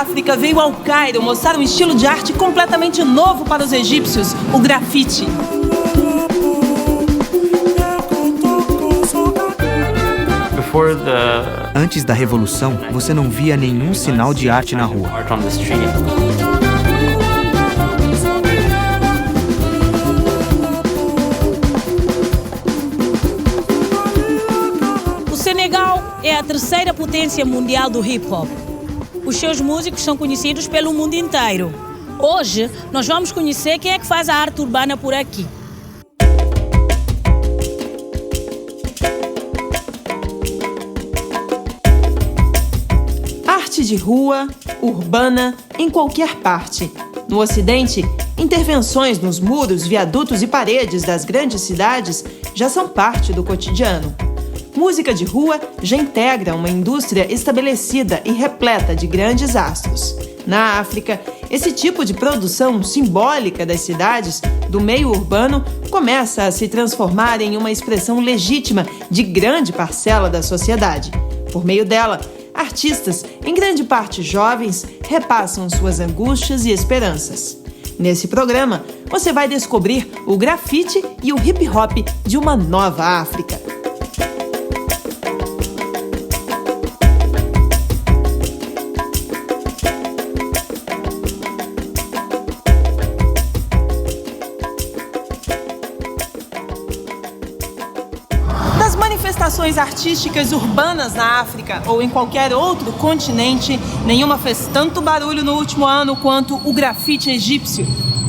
da África veio ao Cairo mostrar um estilo de arte completamente novo para os egípcios, o grafite. Antes da Revolução, você não via nenhum sinal de arte na rua. O Senegal é a terceira potência mundial do hip-hop. Os seus músicos são conhecidos pelo mundo inteiro. Hoje, nós vamos conhecer quem é que faz a arte urbana por aqui. Arte de rua, urbana, em qualquer parte. No Ocidente, intervenções nos muros, viadutos e paredes das grandes cidades já são parte do cotidiano. Música de rua já integra uma indústria estabelecida e repleta de grandes astros. Na África, esse tipo de produção simbólica das cidades, do meio urbano, começa a se transformar em uma expressão legítima de grande parcela da sociedade. Por meio dela, artistas, em grande parte jovens, repassam suas angústias e esperanças. Nesse programa, você vai descobrir o grafite e o hip-hop de uma nova África. Das manifestações artísticas urbanas na África ou em qualquer outro continente, nenhuma fez tanto barulho no último ano quanto o grafite egípcio.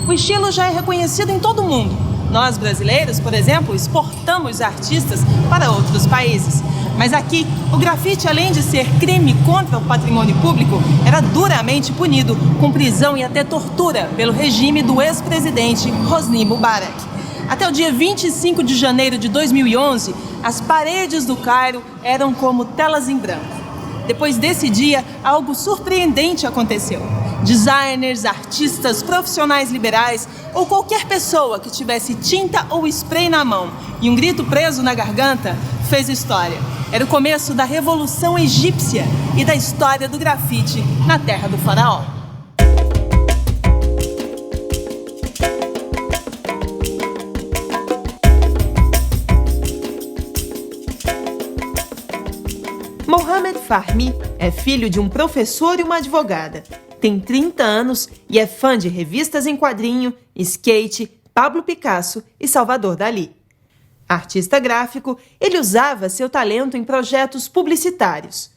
O estilo já é reconhecido em todo o mundo. Nós, brasileiros, por exemplo, exportamos artistas para outros países. Mas aqui, o grafite, além de ser crime contra o patrimônio público, era duramente punido com prisão e até tortura pelo regime do ex-presidente Hosni Mubarak. Até o dia 25 de janeiro de 2011, as paredes do Cairo eram como telas em branco. Depois desse dia, algo surpreendente aconteceu. Designers, artistas, profissionais liberais ou qualquer pessoa que tivesse tinta ou spray na mão e um grito preso na garganta fez história. Era o começo da Revolução Egípcia e da história do grafite na terra do faraó. Mohamed Fahmy é filho de um professor e uma advogada. Tem 30 anos e é fã de revistas em quadrinho, skate, Pablo Picasso e Salvador Dalí. Artista gráfico, ele usava seu talento em projetos publicitários.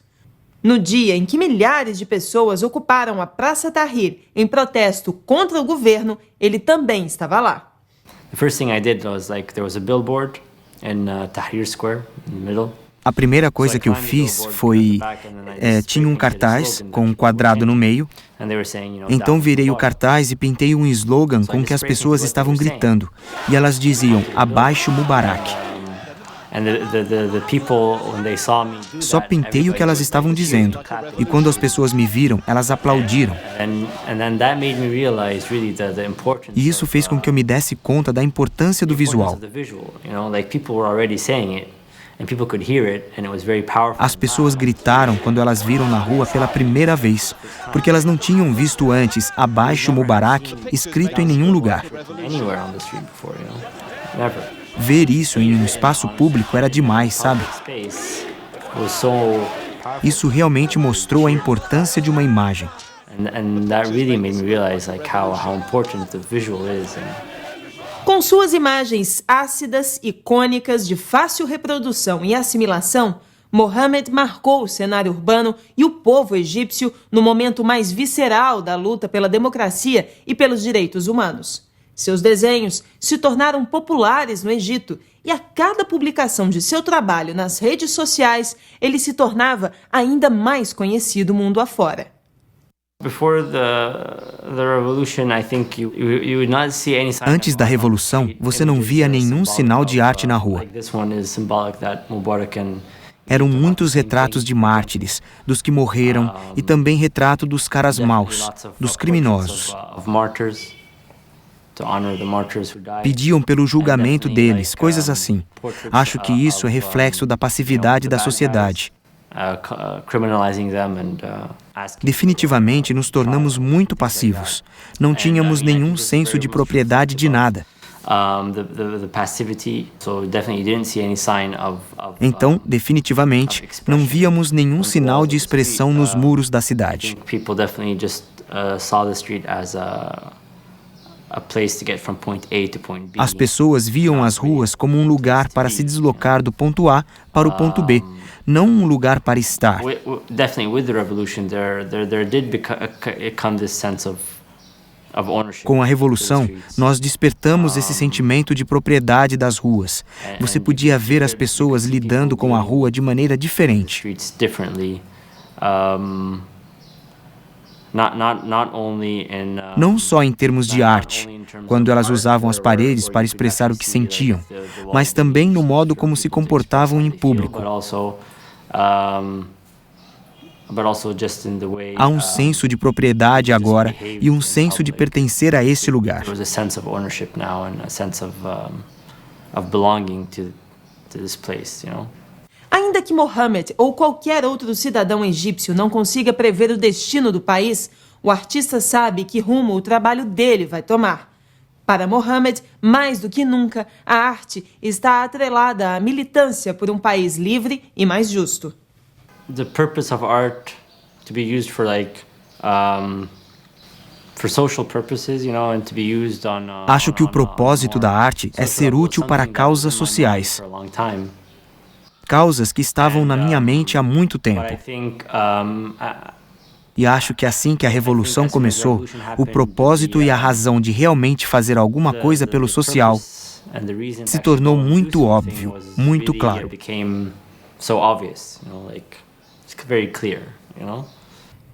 No dia em que milhares de pessoas ocuparam a Praça Tahrir em protesto contra o governo, ele também estava lá. The first thing I did was there was a billboard in Tahrir Square in the middle. A primeira coisa que eu fiz foi... tinha um cartaz com um quadrado no meio. Então virei o cartaz e pintei um slogan com que as pessoas estavam gritando. E elas diziam, abaixo Mubarak. Só pintei o que elas estavam dizendo. E quando as pessoas me viram, elas aplaudiram. E isso fez com que eu me desse conta da importância do visual. As pessoas gritaram quando elas viram na rua pela primeira vez, porque elas não tinham visto antes abaixo Mubarak escrito em nenhum lugar. Ver isso em um espaço público era demais, sabe? Isso realmente mostrou a importância de uma imagem. Com suas imagens ácidas, icônicas, de fácil reprodução e assimilação, Mohamed marcou o cenário urbano e o povo egípcio no momento mais visceral da luta pela democracia e pelos direitos humanos. Seus desenhos se tornaram populares no Egito e a cada publicação de seu trabalho nas redes sociais, ele se tornava ainda mais conhecido mundo afora. Antes da Revolução, você não via nenhum sinal de arte na rua. Eram muitos retratos de mártires, dos que morreram, e também retrato dos caras maus, dos criminosos. Pediam pelo julgamento deles, coisas assim. Acho que isso é reflexo da passividade da sociedade. Definitivamente nos tornamos muito passivos. Não tínhamos nenhum senso de propriedade de nada. Então, definitivamente, não víamos nenhum sinal de expressão nos muros da cidade. As pessoas viam as ruas como um lugar para se deslocar do ponto A para o ponto B, não um lugar para estar. Com a Revolução, nós despertamos esse sentimento de propriedade das ruas. Você podia ver as pessoas lidando com a rua de maneira diferente. Não só em termos de arte, quando elas usavam as paredes para expressar o que sentiam, mas também no modo como se comportavam em público. Há um senso de propriedade agora e um senso de pertencer a esse lugar. Ainda que Mohammed ou qualquer outro cidadão egípcio não consiga prever o destino do país, o artista sabe que rumo o trabalho dele vai tomar. Para Mohammed, mais do que nunca, a arte está atrelada à militância por um país livre e mais justo. The purpose of art to be used for social purposes, and to be used on. Acho que o propósito da arte é ser útil para causas sociais. Causas que estavam na minha mente há muito tempo. E acho que assim que a Revolução começou, o propósito e a razão de realmente fazer alguma coisa pelo social se tornou muito óbvio, muito claro.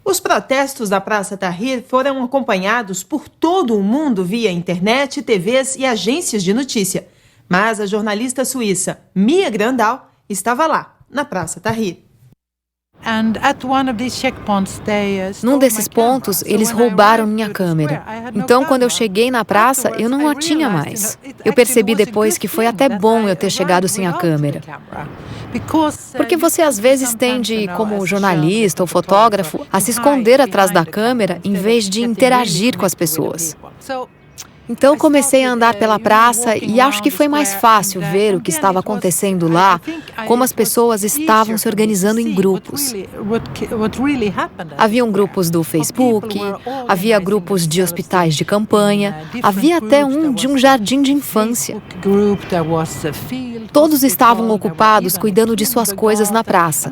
Os protestos da Praça Tahrir foram acompanhados por todo o mundo via internet, TVs e agências de notícia. Mas a jornalista suíça Mia Grandal estava lá, na Praça Tahrir. Num desses pontos, eles roubaram minha câmera. Então, quando eu cheguei na praça, eu não a tinha mais. Eu percebi depois que foi até bom eu ter chegado sem a câmera. Porque você às vezes tende, como jornalista ou fotógrafo, a se esconder atrás da câmera em vez de interagir com as pessoas. Então comecei a andar pela praça e acho que foi mais fácil ver o que estava acontecendo lá, como as pessoas estavam se organizando em grupos. Haviam grupos do Facebook, havia grupos de hospitais de campanha, havia até um de um jardim de infância. Todos estavam ocupados cuidando de suas coisas na praça.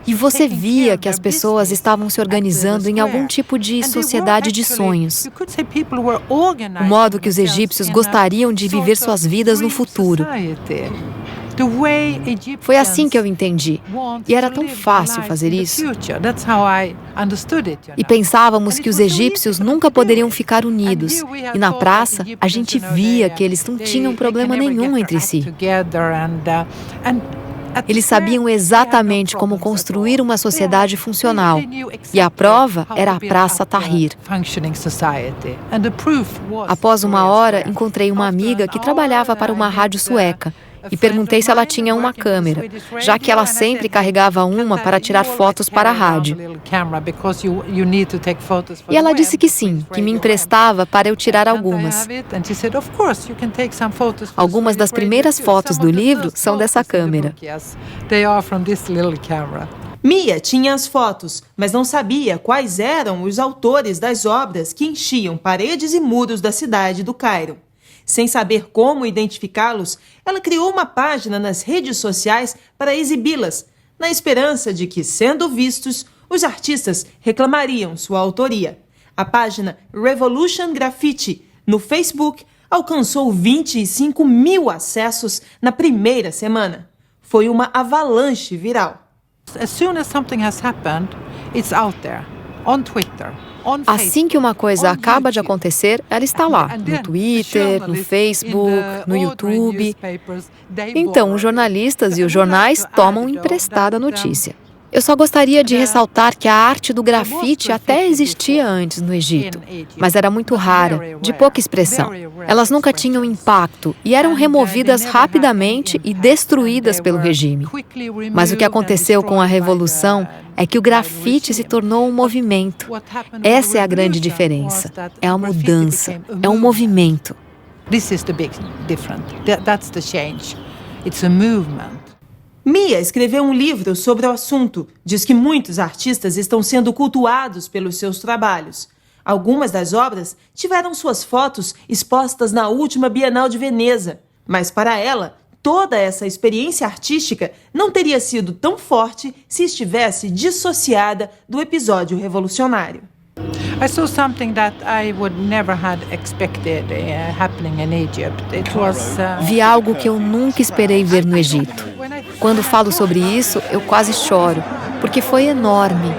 E você via que as pessoas estavam se organizando em algum tipo de sociedade de sonhos. O modo que os egípcios gostariam de viver suas vidas no futuro. Foi assim que eu entendi. E era tão fácil fazer isso. E pensávamos que os egípcios nunca poderiam ficar unidos. E na praça, a gente via que eles não tinham problema nenhum entre si. Eles sabiam exatamente como construir uma sociedade funcional. E a prova era a Praça Tahrir. Após uma hora, encontrei uma amiga que trabalhava para uma rádio sueca. E perguntei se ela tinha uma câmera, já que ela sempre carregava uma para tirar fotos para a rádio. E ela disse que sim, que me emprestava para eu tirar algumas. Algumas das primeiras fotos do livro são dessa câmera. Mia tinha as fotos, mas não sabia quais eram os autores das obras que enchiam paredes e muros da cidade do Cairo. Sem saber como identificá-los, ela criou uma página nas redes sociais para exibi-las, na esperança de que, sendo vistos, os artistas reclamariam sua autoria. A página Revolution Graffiti, no Facebook, alcançou 25 mil acessos na primeira semana. Foi uma avalanche viral. Assim que uma coisa acaba de acontecer, ela está lá, no Twitter, no Facebook, no YouTube. Então, os jornalistas e os jornais tomam emprestada a notícia. Eu só gostaria de ressaltar que a arte do grafite até existia antes no Egito, mas era muito rara, de pouca expressão. Elas nunca tinham impacto e eram removidas rapidamente e destruídas pelo regime. Mas o que aconteceu com a Revolução é que o grafite se tornou um movimento. Essa é a grande diferença. É a mudança, é um movimento. This is the big difference. That's the change. It's a movement. Mia escreveu um livro sobre o assunto. Diz que muitos artistas estão sendo cultuados pelos seus trabalhos. Algumas das obras tiveram suas fotos expostas na última Bienal de Veneza. Mas para ela, toda essa experiência artística não teria sido tão forte se estivesse dissociada do episódio revolucionário. I saw something that I would never had expected happening in Egypt. It was Vi algo que eu nunca esperei ver no Egito. Quando falo sobre isso, eu quase choro, porque foi enorme.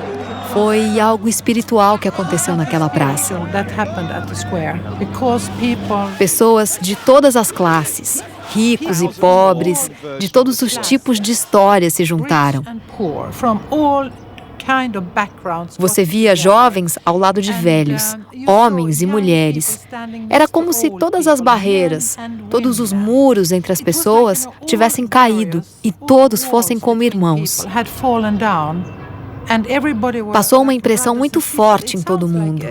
Foi algo espiritual que aconteceu naquela praça. Pessoas de todas as classes, ricos e pobres, de todos os tipos de histórias se juntaram. Você via jovens ao lado de velhos, homens e mulheres. Era como se todas as barreiras, todos os muros entre as pessoas tivessem caído e todos fossem como irmãos. Passou uma impressão muito forte em todo mundo.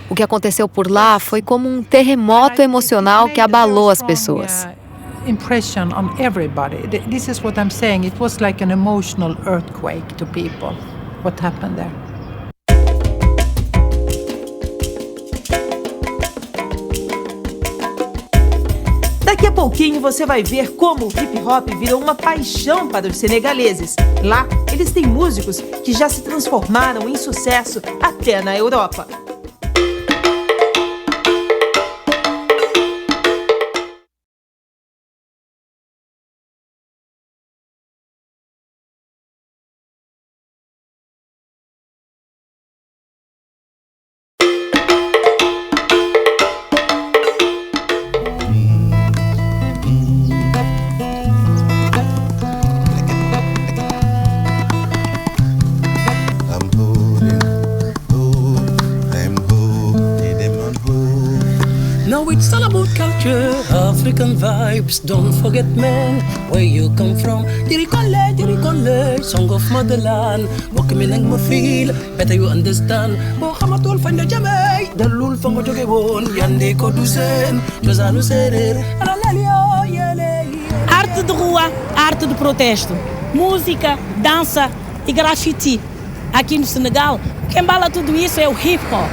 O que aconteceu por lá foi como um terremoto emocional que abalou as pessoas. Impression on everybody. This is what I'm saying. It was like an emotional earthquake to people. What happened there? Daqui a pouquinho você vai ver como o hip-hop virou uma paixão para os senegaleses. Lá, eles têm músicos que já se transformaram em sucesso até na Europa. It's all about culture, African vibes. Don't forget, man, where you come from. Dirikole, song of motherland. Walk me nang mo feel, better you understand. Bo xamatul fañ la jamay, dalul fa nga joge won. Yande ko du sen, jozanu serer. Arte de rua, arte de protesto, música, dança e grafite. Aqui no Senegal, quem embala tudo isso é o hip-hop.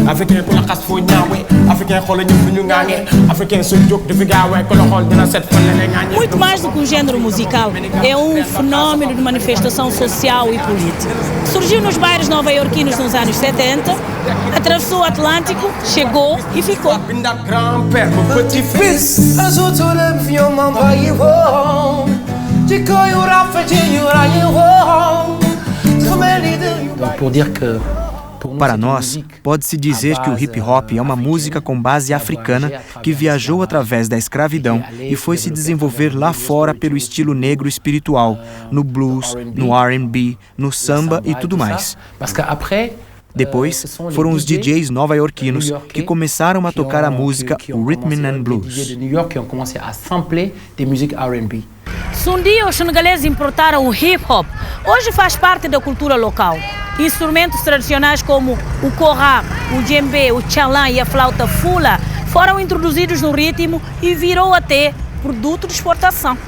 Africain ku la xas foo ñaawe Africain xool ñu fu ñu ŋaaŋe Africain su jóg di fi gaawee ku la xool dina set fan la lay ŋaaŋe. Muito mais do que um gênero musical, é um fenômeno de manifestação social e política. Surgiu nos bairros nova-iorquinos nos anos 70, atravessou o Atlântico, chegou e ficou. Pour dire que Para nós, pode-se dizer que o hip-hop é uma música com base africana que viajou através da escravidão e foi se desenvolver lá fora pelo estilo negro espiritual, no blues, no R&B, no samba e tudo mais. Depois, foram os DJs nova-iorquinos que começaram a tocar a música Rhythm and Blues. Se um dia os senegaleses importaram o hip-hop, hoje faz parte da cultura local. Instrumentos tradicionais como o kora, o djembe, o tchalan e a flauta fula foram introduzidos no ritmo e virou até produto de exportação.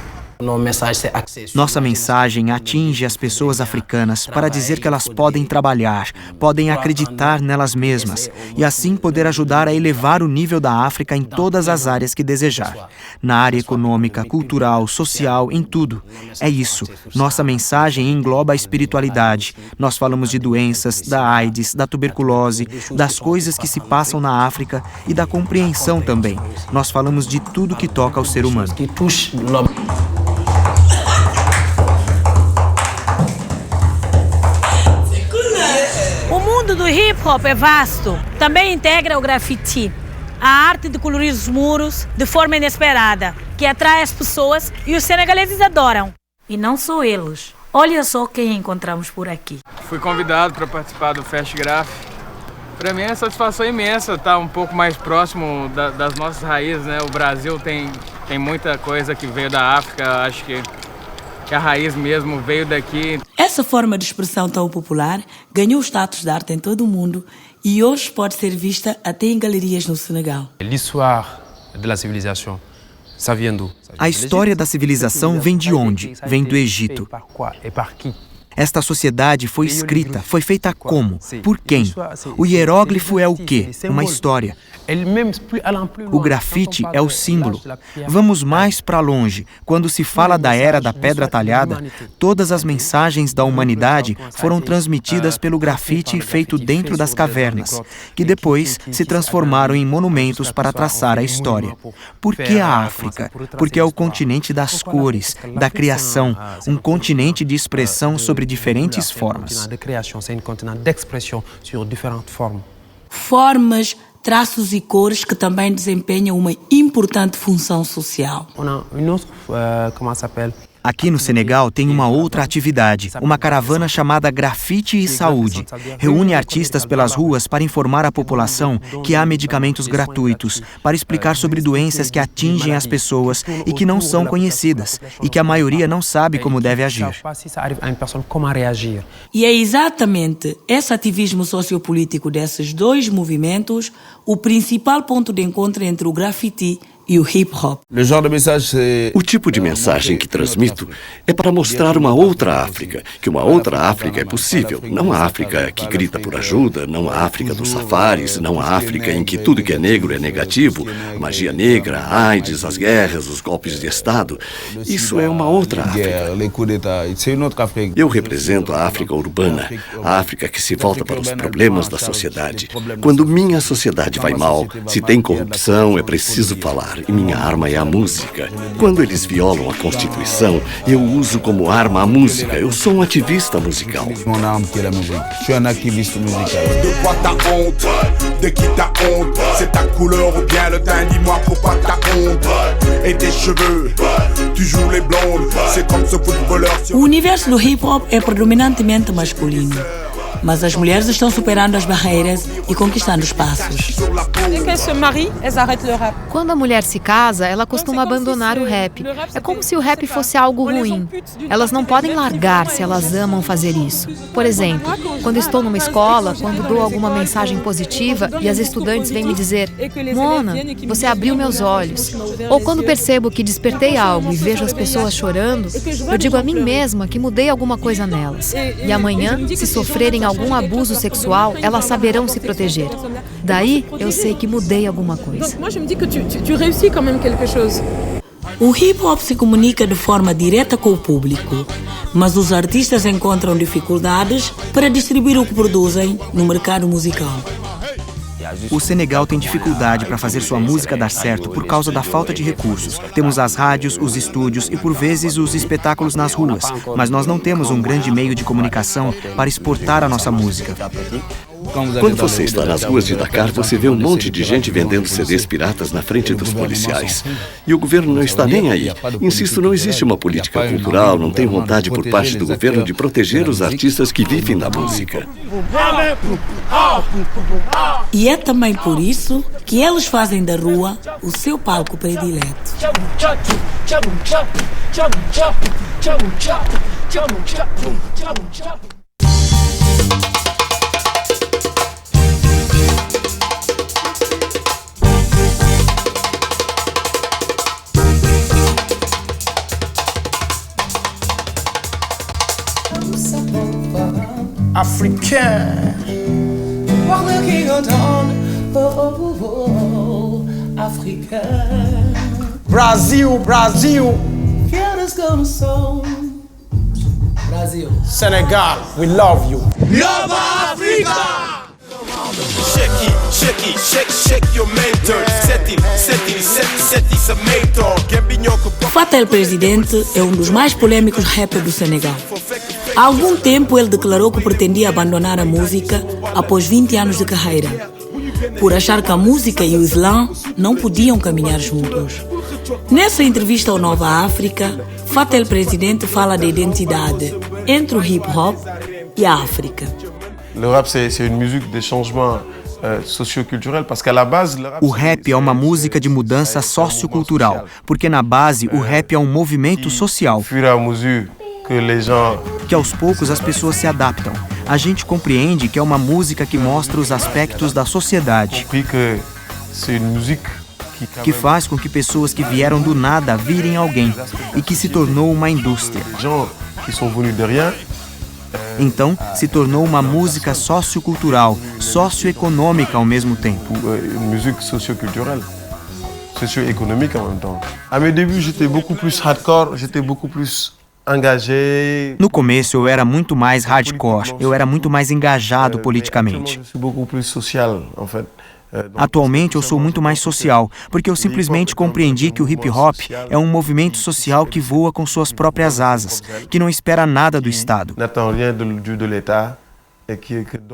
Nossa mensagem atinge as pessoas africanas para dizer que elas podem trabalhar, podem acreditar nelas mesmas e assim poder ajudar a elevar o nível da África em todas as áreas que desejar. Na área econômica, cultural, social, em tudo. É isso. Nossa mensagem engloba a espiritualidade. Nós falamos de doenças, da AIDS, da tuberculose, das coisas que se passam na África e da compreensão também. Nós falamos de tudo que toca ao ser humano. O mundo do hip-hop é vasto. Também integra o grafite, a arte de colorir os muros de forma inesperada, que atrai as pessoas e os senegaleses adoram. E não só eles. Olha só quem encontramos por aqui. Fui convidado para participar do Festgraf. Para mim é uma satisfação imensa estar um pouco mais próximo das nossas raízes, né? O Brasil tem muita coisa que veio da África, acho que a raiz mesmo veio daqui. Essa forma de expressão tão popular ganhou status de arte em todo o mundo e hoje pode ser vista até em galerias no Senegal. A história da civilização vem de onde? Vem do Egito. Esta sociedade foi escrita, foi feita como? Por quem? O hieróglifo é o quê? Uma história. O grafite é o símbolo. Vamos mais para longe. Quando se fala da era da pedra talhada, todas as mensagens da humanidade foram transmitidas pelo grafite feito dentro das cavernas, que depois se transformaram em monumentos para traçar a história. Por que a África? Porque é o continente das cores, da criação, um continente de expressão sobre diferentes formas. Formas, traços e cores que também desempenham uma importante função social. Aqui no Senegal tem uma outra atividade, uma caravana chamada Grafite e Saúde. Reúne artistas pelas ruas para informar a população que há medicamentos gratuitos, para explicar sobre doenças que atingem as pessoas e que não são conhecidas, e que a maioria não sabe como deve agir. E é exatamente esse ativismo sociopolítico desses dois movimentos o principal ponto de encontro entre o grafite e o hip-hop. O tipo de mensagem que transmito é para mostrar uma outra África, que uma outra África é possível. Não a África que grita por ajuda, não a África dos safaris, não a África em que tudo que é negro é negativo, a magia negra, a AIDS, as guerras, os golpes de Estado. Isso é uma outra África. Eu represento a África urbana, a África que se volta para os problemas da sociedade. Quando minha sociedade vai mal, se tem corrupção, é preciso falar. E minha arma é a música. Quando eles violam a Constituição, eu uso como arma a música. Eu sou um ativista musical. O universo do hip-hop é predominantemente masculino. Mas as mulheres estão superando as barreiras e conquistando espaços. Quando a mulher se casa, ela costuma abandonar o rap. É como se o rap fosse algo ruim. Elas não podem largar se elas amam fazer isso. Por exemplo, quando estou numa escola, quando dou alguma mensagem positiva e as estudantes vêm me dizer: Mona, você abriu meus olhos. Ou quando percebo que despertei algo e vejo as pessoas chorando, eu digo a mim mesma que mudei alguma coisa nelas. E amanhã, se sofrerem algum abuso sexual, elas saberão se proteger. Daí, eu sei que mudei alguma coisa. O hip-hop se comunica de forma direta com o público, mas os artistas encontram dificuldades para distribuir o que produzem no mercado musical. O Senegal tem dificuldade para fazer sua música dar certo por causa da falta de recursos. Temos as rádios, os estúdios e, por vezes, os espetáculos nas ruas, mas nós não temos um grande meio de comunicação para exportar a nossa música. Quando você está nas ruas de Dakar, você vê um monte de gente vendendo CDs piratas na frente dos policiais. E o governo não está nem aí. Insisto, não existe uma política cultural, não tem vontade por parte do governo de proteger os artistas que vivem da música. E é também por isso que eles fazem da rua o seu palco predileto. Africain. Brasil, Brasil. Senegal, we love you. Love Africa. Shake it, shake it, shake, shake your mentor. Set it, it's a mentor. Fata El Presidente é um dos mais polêmicos rappers do Senegal. Há algum tempo ele declarou que pretendia abandonar a música após 20 anos de carreira. por achar que a música e o Islã não podiam caminhar juntos. Nessa entrevista ao Nova África, Fatel Presidente fala da identidade entre o hip-hop e a África. O rap é uma música de changement socioculturel, parce qu'à la base o rap é uma música de mudança sociocultural, porque na base o rap é um movimento social. Que aos poucos as pessoas se adaptam. A gente compreende que é uma música que mostra os aspectos da sociedade. Que faz com que pessoas que vieram do nada virem alguém e que se tornou uma indústria. Então, se tornou uma música sociocultural, socioeconômica ao mesmo tempo. Música sociocultural, socioeconômica ao mesmo tempo. A meu début, j'étais beaucoup plus hardcore, j'étais beaucoup plus engagé. No começo, eu era muito mais hardcore, eu era muito mais engajado politicamente. Atualmente eu sou muito mais social, porque eu simplesmente compreendi que o hip-hop é um movimento social que voa com suas próprias asas, que não espera nada do Estado.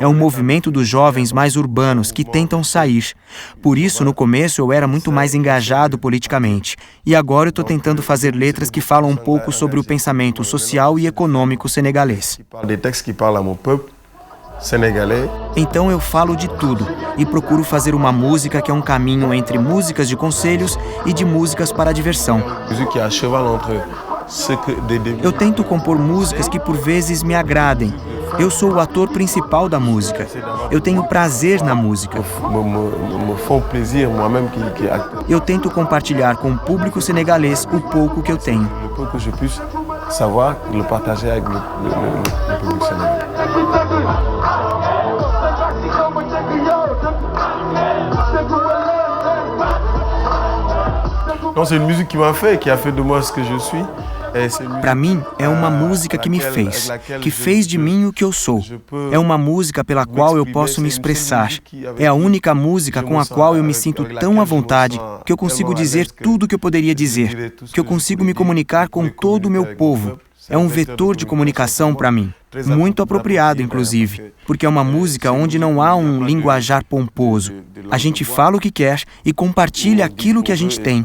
É um movimento dos jovens mais urbanos que tentam sair. Por isso, no começo, eu era muito mais engajado politicamente. E agora eu estou tentando fazer letras que falam um pouco sobre o pensamento social e econômico senegalês. Então eu falo de tudo e procuro fazer uma música que é um caminho entre músicas de conselhos e de músicas para a diversão. Eu tento compor músicas que por vezes me agradem. Eu sou o ator principal da música. Eu tenho prazer na música. Eu tento compartilhar com o público senegalês o pouco que eu tenho. Não, c'est une musique qui m'a fait, qui a fait de moi ce que je suis. Para mim, é uma música que me fez, que fez de mim o que eu sou. É uma música pela qual eu posso me expressar. É a única música com a qual eu me sinto tão à vontade que eu consigo dizer tudo o que eu poderia dizer, que eu consigo me comunicar com todo o meu povo. É um vetor de comunicação para mim, muito apropriado, inclusive, porque é uma música onde não há um linguajar pomposo. A gente fala o que quer e compartilha aquilo que a gente tem.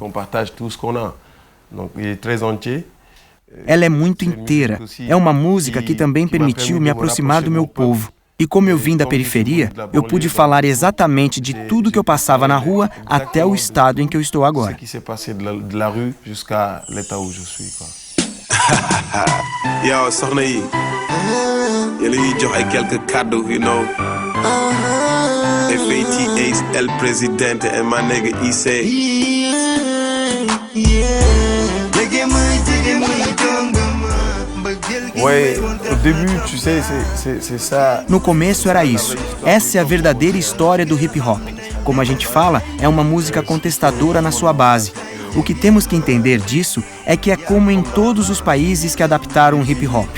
Ela é muito inteira. É uma música que também permitiu me aproximar do meu povo. E como eu vim da periferia, eu pude falar exatamente de tudo que eu passava na rua até o estado em que eu estou agora. Yo, soxna yi yéen a ngi jox ay quelques cadeaux, you know. FATH El Presidente and my nigga IC. No começo era isso. Essa é a verdadeira história do hip hop. Como a gente fala, é uma música contestadora na sua base. O que temos que entender disso é que é como em todos os países que adaptaram o hip hop.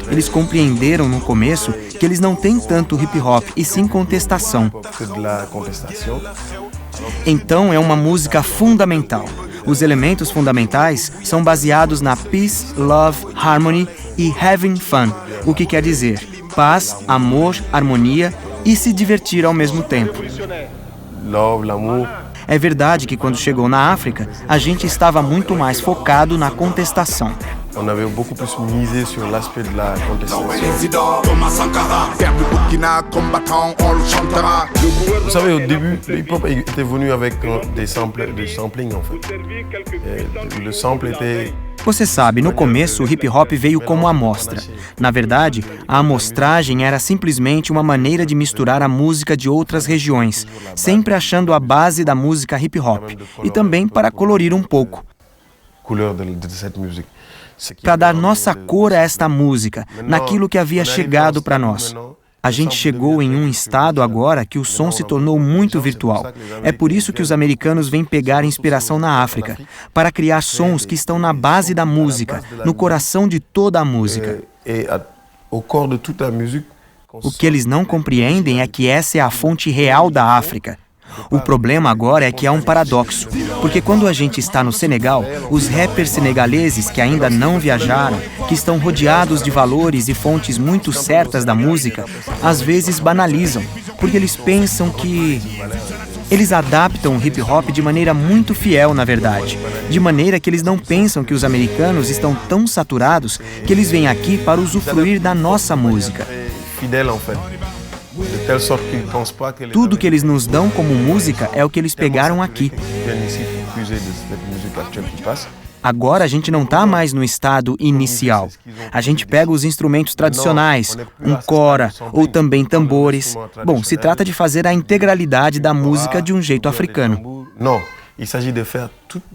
Eles compreenderam no começo que eles não têm tanto hip hop e sim contestação. Então é uma música fundamental. Os elementos fundamentais são baseados na peace, love, harmony e having fun, o que quer dizer paz, amor, harmonia e se divertir ao mesmo tempo. É verdade que quando chegou na África, a gente estava muito mais focado na contestação. On avait beaucoup plus misé sur l'aspect de la contestation. Vous savez, au début, le hip-hop était venu avec des samplings en fait. Le sample était... Você sabe, no começo o hip-hop veio como amostra. Na verdade, a amostragem era simplesmente uma maneira de misturar a música de outras regiões, sempre achando a base da música hip-hop, e também para colorir um pouco. Para dar nossa cor a esta música, naquilo que havia chegado para nós. A gente chegou em um estado agora que o som se tornou muito virtual. É por isso que os americanos vêm pegar inspiração na África, para criar sons que estão na base da música, no coração de toda a música. O que eles não compreendem é que essa é a fonte real da África. O problema agora é que há um paradoxo, porque quando a gente está no Senegal, os rappers senegaleses que ainda não viajaram, que estão rodeados de valores e fontes muito certas da música, às vezes banalizam, porque eles pensam que... Eles adaptam o hip-hop de maneira muito fiel, na verdade. De maneira que eles não pensam que os americanos estão tão saturados que eles vêm aqui para usufruir da nossa música. Tudo que eles nos dão como música é o que eles pegaram aqui. Agora a gente não está mais no estado inicial. A gente pega os instrumentos tradicionais, um cora ou também tambores. Bom, se trata de fazer a integralidade da música de um jeito africano. Não, il s'agit de faire toute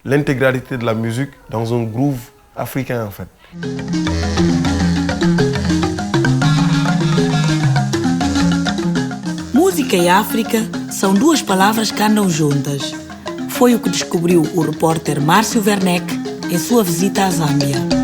l'intégralité de la musique dans un groove africain en fait. Música e África são duas palavras que andam juntas. Foi o que descobriu o repórter Márcio Werneck em sua visita à Zâmbia.